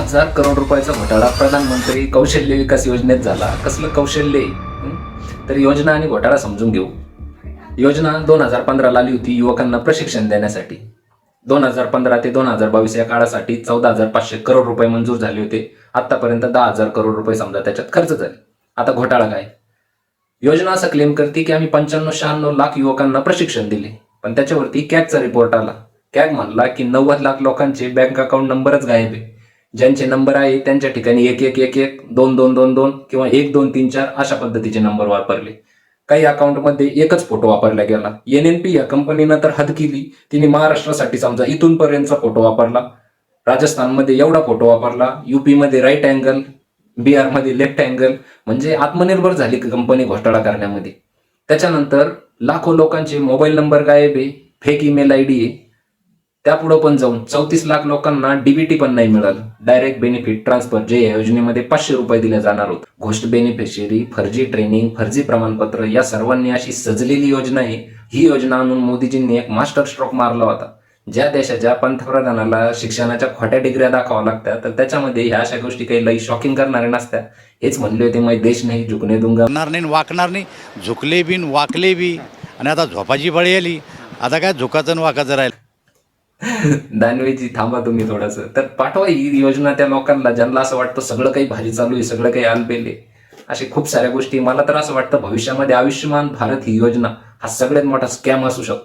10,000 करोड रुपयाचा घोटाळा प्रधानमंत्री कौशल्य विकास योजनेत झाला. कसलं कौशल्य तर योजना आणि घोटाळा समजून घेऊ. योजना 2015 आली होती युवकांना प्रशिक्षण देण्यासाठी. 2015 ते 2022 या काळासाठी 14,500 करोड रुपये मंजूर झाले होते. आतापर्यंत 10,000 करोड रुपये समजा त्याच्यात खर्च झाले. आता घोटाळा काय? योजना असं क्लेम करते की आम्ही 95-96 लाख युवकांना प्रशिक्षण दिले, पण त्याच्यावरती कॅगचा रिपोर्ट आला. कॅग म्हणला की 90 लाख लोकांचे बँक अकाउंट नंबरच गायब आहे. ज्यांचे नंबर आहे त्यांच्या ठिकाणी 1111, 2222 किंवा 1234 अशा पद्धतीचे नंबर वापरले. काही अकाउंटमध्ये एकच फोटो वापरला गेला. NNP या कंपनीनं तर हद केली. तिने महाराष्ट्रासाठी समजा इथून पर्यंतचा फोटो वापरला, राजस्थानमध्ये एवढा फोटो वापरला, UP मध्ये राईट अँगल, बिहार मध्ये लेफ्ट अँगल. म्हणजे आत्मनिर्भर झाली कंपनी घोटाळा करण्यामध्ये. त्याच्यानंतर लाखो लोकांचे मोबाईल नंबर गायब आहे, फेक ईमेल ID आहे. त्यापुढे पण जाऊन 34 लाख लोकांना DBT पण नाही मिळालं, डायरेक्ट बेनिफिट ट्रान्सफर, जे या योजनेमध्ये 500 रुपये दिले जाणार होते. घोस्ट बेनिफिशियरी, फर्जी ट्रेनिंग, फर्जी प्रमाणपत्र या सर्वांनी अशी सजलेली योजना आहे. ही योजना आणून मोदीजींनी एक मास्टर स्ट्रोक मारला होता. ज्या देशाच्या पंतप्रधानाला शिक्षणाच्या खोट्या डिग्र्या दाखवाव्या लागतात, तर त्याच्यामध्ये ह्या अशा गोष्टी काही लई शॉकिंग करणारे नसतात. हेच म्हणले होते, मैं देश नाही झुकने दूंगा. नाही, वाकणार नाही, झुकले बी वाकले बी. आणि आता झोपाची बळी आली, आता काय झुकाचं वाकाचं राहिलं. दानवेजी थांबा तुम्ही थोडंसं. तर पाठवा ही योजना त्या लोकांना ज्यांना असं वाटतं सगळं काही भारी चालू आहे, सगळं काही आलबेले. असे खूप साऱ्या गोष्टी. मला तर असं वाटतं भविष्यामध्ये आयुष्यमान भारत ही योजना हा सगळ्यात मोठा स्कॅम असू शकतो.